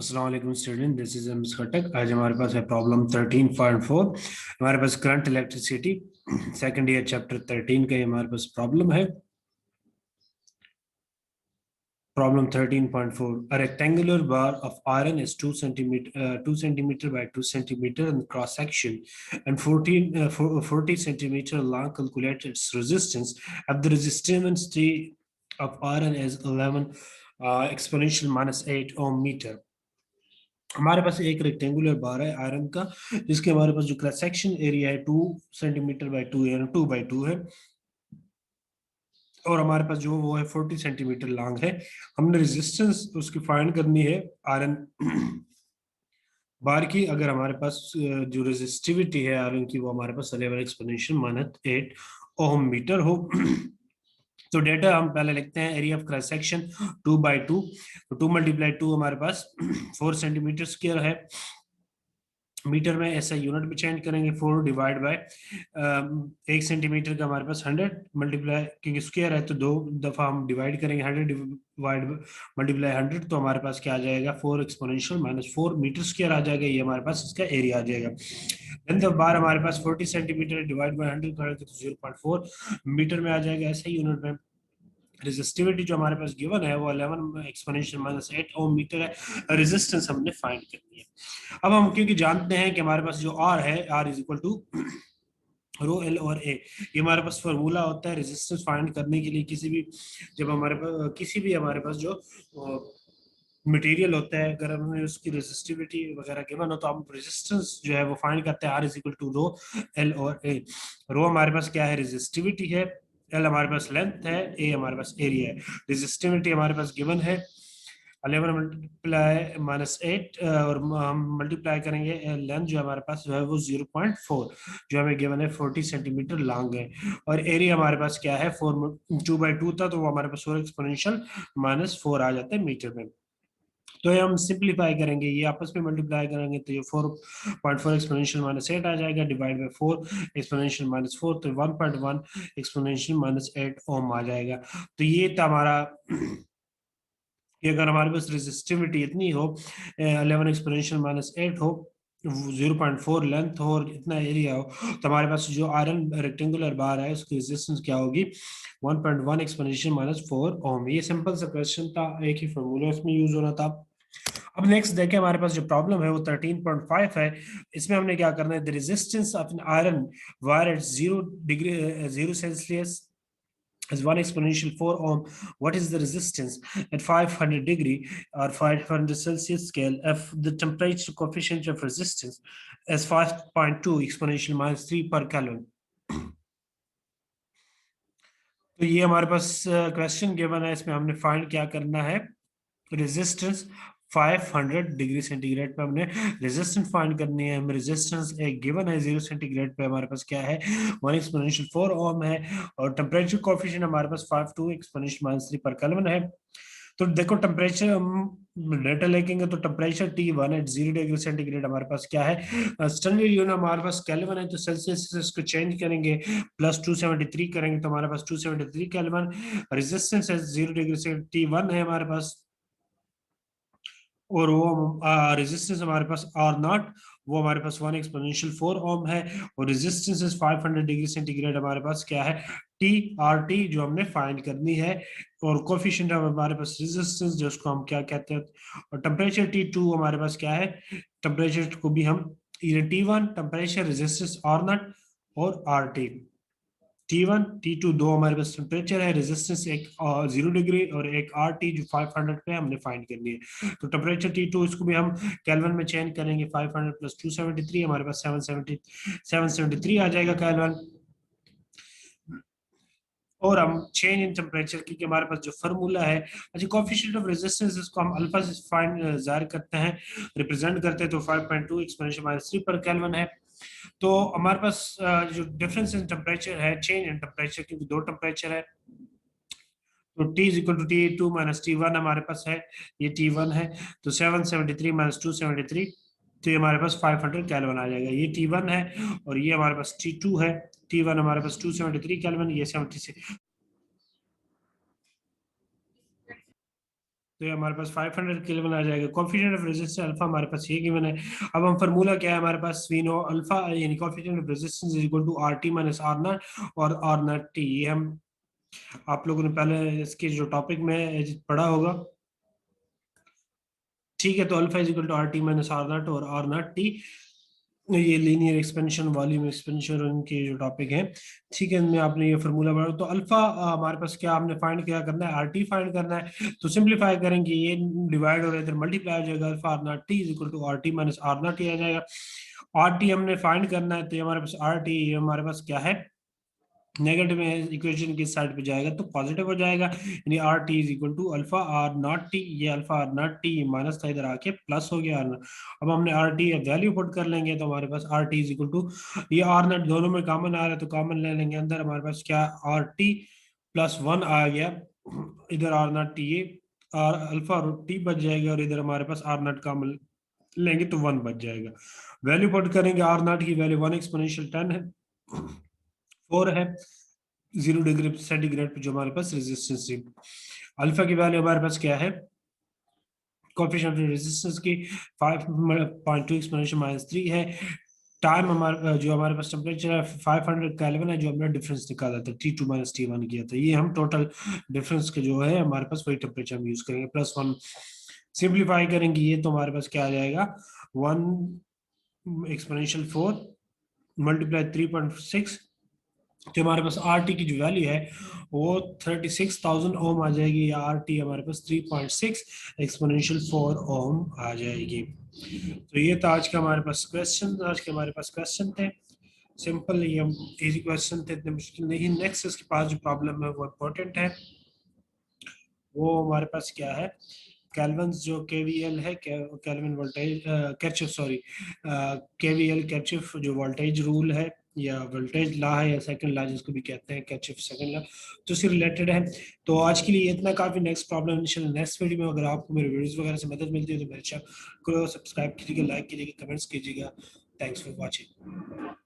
अस्सलाम वालेकुम student, this is M Khatak. आज हमारे पास है प्रॉब्लम 13.4। हमारे पास current electricity second year chapter 13 का हमारे पास प्रॉब्लम है। Problem 13.4, a rectangular bar of iron is 2 centimeter by 2 centimeter in cross section and 40 centimeter long. Calculate its resistance if the resistance of iron is 11 exponential minus 8 ohm meter। हमारे पास एक rectangular बार है iron का, जिसके हमारे पास जो cross section area है 2 centimetre by 2 यानी 2 बाई 2 है, और हमारे पास जो वो है 40 सेंटीमीटर लॉन्ग है। हमने रेजिस्टेंस उसकी फाइंड करनी है आयरन बार की। अगर हमारे पास जो रेजिस्टिविटी है आयरन की वो हमारे पास 11 एक्सपोनेंशियल माइनस 8 ओम मीटर हो। तो डेटा हम पहले लिखते हैं। Area of cross section 2 by 2, तो 2 × 2 हमारे पास 4 सेंटीमीटर स्क्वायर है। मीटर में ऐसा यूनिट भी चेंज करेंगे, 4 डिवाइड बाय 1 सेंटीमीटर का हमारे पास 100 मल्टीप्लाई, क्योंकि स्क्वायर है तो 2 दफा हम डिवाइड करेंगे। 100 डिवाइड मल्टीप्लाई 100 तो हमारे पास क्या आ जाएगा, 4 एक्सपोनेंशियल माइनस 4 मीटर स्क्वायर आ जाएगा। ये हमारे पास इसका एरिया आ जाएगा। लेंथ ऑफ बार हमारे पास 40 सेंटीमीटर डिवाइड बाय 100 करेंगे तो 0.4 मीटर में आ जाएगा ऐसे यूनिट में। रेजिस्टिविटी जो हमारे पास गिवन है वो 11 एक्सपोनेंशियल माइनस 8 ओम मीटर है। रेजिस्टेंस हमने फाइंड करनी है। अब हम क्योंकि जानते हैं कि हमारे पास जो आर है, R is equal to rho L और ए, ये हमारे पास फॉर्मूला होता है रेजिस्टेंस फाइंड करने के लिए। किसी भी जब हमारे पास किसी भी हमारे पास जो मटेरियल होता है, अगर हमें उसकी रेजिस्टिविटी वगैरह गिवन हो तो हम रेजिस्टेंस जो है वो फाइंड करते हैं। R is equal to rho L और ए। रो हमारे पास क्या है, रेजिस्टिविटी है। एल हमारे पास लेंथ है, ए हमारे पास एरिया है। रेजिस्टिविटी हमारे पास गिवन है 11 मल्टीप्लाई माइनस 8, और हम मल्टीप्लाई करेंगे लेंथ जो हमारे पास जो है वो 0.4 जो हमें गिवन है 40 सेंटीमीटर लॉन्ग है। और एरिया हमारे पास क्या है, 2 बाई 2 था तो वो हमारे पास 4 एक्सपोनेंशियल माइनस 4 आ जाता है मीटर में। तो ये हम सिंप्लीफाई करेंगे, ये आपस में मल्टीप्लाई करेंगे तो ये 4.4 एक्सपोनेंशियल माइनस 8 आ जाएगा, डिवाइड बाय 4 एक्सपोनेंशियल माइनस 4 तो 1.1 एक्सपोनेंशियल माइनस 8 ओम आ जाएगा। तो ये था हमारा कि अगर हमारे पास रेजिस्टिविटी इतनी हो 11 एक्सपोनेंशियल माइनस 8 हो, 0.4 लेंथ हो और इतना एरिया हो, तो हमारे पास जो आयरन रेक्टेंगुलर बार है उसकी रेजिस्टेंस क्या होगी, 1.1 एक्सपोनेंशियल माइनस 4 ओम। ये सिंपल सा क्वेश्चन था, एक ही फॉर्मूला इसमें यूज होना था। अब नेक्स्ट देखें, हमारे पास जो प्रॉब्लम है वो 13.5 है। इसमें हमने क्या करना है, the resistance of an iron wire eight 0 degree 0 Celsius is 1 exponential 4 ohm. What is the resistance at 500 degree or 500 Celsius scale if the temperature coefficient of resistance is 5.2 exponential minus 3 per Kelvin? तो ये हमारे पास question given है, इसमें हमने find क्या करना है, resistance 500 degree centigrade पे हमने रेजिस्टेंस फाइंड करनी है। हमें रेजिस्टेंस एक गिवन है 0 सेंटीग्रेड पे हमारे पास क्या है, 1 एक्सपोनेंशियल 4 ओम है, और टेम्परेचर कोएफिशिएंट हमारे पास 52 एक्सपोनेंशियल माइनस 3 पर केल्विन है। तो देखो टेम्परेचर हम डेटा लेंगे तो temperature T1 eight 0 degree centigrade हमारे पास क्या है, स्टैंडर्ड यूनिट हमारे पास केल्विन है, तो सेल्सियस से इसको चेंज करेंगे प्लस 273 करेंगे तो हमारे पास 273 केल्विन। रेजिस्टेंस है 0 डिग्री से T1 है हमारे पास, और वो रेजिस्टेंस हमारे पास आर नॉट, वो हमारे पास 1 एक्सपोनेंशियल 4 ओम है, और रेजिस्टेंस इज 500 डिग्री सेंटीग्रेड हमारे पास क्या है, टी आर टी जो हमने फाइंड करनी है। और कोफिशिएंट हमारे पास रेजिस्टेंस जो उसको हम क्या कहते हैं, और टेम्परेचर T2 हमारे पास क्या है, टेम्परेचर को भी हम T1 temperature resistance R naught और आर टी। T1 T2 दो हमारे पास टेम्परेचर है, रेजिस्टेंस एक 0 डिग्री और एक RT जो 500 पे हमने फाइंड करनी है। तो टेम्परेचर T2 इसको भी हम केल्विन में चेंज करेंगे, 500 प्लस 273 हमारे पास 773 आ जाएगा केल्विन। और हम चेंज इन टेम्परेचर की हमारे पास जो फार्मूला है, अच्छा कोएफिशिएंट ऑफ रेजिस्टेंस इसको हम अल्फा से फाइंड जाहिर करते हैं, रिप्रेजेंट करते हैं, तो 5.2 एक्सपोनेंशियल माइनस 3 पर केल्विन है। तो हमारे पास जो डिफरेंस इन टेम्परेचर है, चेंज इन टेम्परेचर, क्योंकि दो टेम्परेचर है, तो T is equal to T2 minus T1 हमारे पास है, ये T1 है, तो 773 माइनस 273 तो ये हमारे पास 500 केल्विन आ जाएगा। ये T1 है और ये हमारे पास T2 है। T1 हमारे पास 273 केल्विन, ये 76, तो ये हमारे पास 500 केल्विन आ जाएगा। कोएफिशिएंट ऑफ रेजिस्टेंस अल्फा हमारे पास ये गिवन है। अब हम फार्मूला क्या है हमारे पास, वी नो अल्फा यानी coefficient of resistance is equal to R T minus R naught और आर नॉट टी। ये हम आप लोगों ने पहले इसके जो टॉपिक में पढ़ा होगा, ठीक है। तो alpha is equal to R T minus R naught और आर नॉट टी, ये लीनियर एक्सपेंशन वॉल्यूम एक्सपेंशन उनके जो टॉपिक है, ठीक है। इनमें आपने ये फार्मूला बनाया। तो अल्फा हमारे पास क्या हमने फाइंड क्या करना है, आर टी फाइंड करना है। तो सिंप्लीफाई करेंगे, ये डिवाइड और इधर मल्टीप्लाई हो जाएगा, alpha R not T is equal to R T minus R not T आ जाएगा। आर टी हमने फाइंड करना है, तो ये हमारे पास आर टी हमारे पास क्या है, नेगेटिव में इक्वेशन की साइड पे जाएगा तो पॉजिटिव हो जाएगा, यानी R T is equal to alpha R not T. ये alpha R not T minus था, इधर आके प्लस हो गया। अब हमने आर टी वैल्यू पुट कर लेंगे, तो हमारे पास R T is equal to, ये आर नॉट दोनों में कॉमन आ रहा है तो कॉमन ले लेंगे, अंदर हमारे पास क्या आर टी प्लस वन आ गया, इधर आर नॉट टी, ये आर अल्फा टी बच जाएगा और इधर हमारे पास आर नॉट कॉमन लेंगे तो वन बच जाएगा। वैल्यू पुट करेंगे, आर नॉट की वैल्यू 1 एक्सपोनेंशियल 10 है, 4 है, 0 डिग्री सेंटीग्रेड पे जो हमारे पास रेजिस्टेंस थी। अल्फा की वैल्यू हमारे पास क्या है, कोएफिशिएंट ऑफ रेजिस्टेंस की 5.2 एक्सपोनेंशियल -3 है। टाइम हमारे जो हमारे पास टेम्परेचर है 500 केल्विन है, जो हमने डिफरेंस निकाला था T2 - T1 किया था। ये हम टोटल डिफरेंस के जो है हमारे पास वही टेम्परेचर हम यूज करेंगे, +1 सिंप्लीफाई करेंगे ये, तो हमारे पास क्या आ जाएगा, 1 एक्सपोनेंशियल 4 मल्टीप्लाई 3.6, तो हमारे पास आर टी की जो वैल्यू है वो 36,000 ओम आ जाएगी, या आर टी हमारे पास 3.6 एक्सपोनेंशियल 4 ओम आ जाएगी। तो ये था आज का हमारे पास क्वेश्चन, आज के हमारे पास क्वेश्चन थे सिंपल, ये हम इजी क्वेश्चन थे, इतने मुश्किल नहीं। नेक्स्ट इसके पास जो प्रॉब्लम है वो इम्पोर्टेंट है, वो हमारे पास क्या है, केल्विन्स जो केवीएल है, kelvin voltage Kirchhoff, sorry KVL Kirchhoff जो वोल्टेज रूल है या वोल्टेज लॉ है या सेकंड लॉ जिसको भी कहते हैं, किरचॉफ सेकंड लॉ, तो उससे रिलेटेड है। तो आज के लिए इतना काफी। नेक्स्ट प्रॉब्लम इंशाल्लाह नेक्स्ट वीडियो में। अगर आपको मेरे वीडियोस वगैरह से मदद मिलती है तो मेरे चैनल को सब्सक्राइब कीजिएगा, लाइक कीजिएगा, कमेंट्स कीजिएगा। Thanks for watching.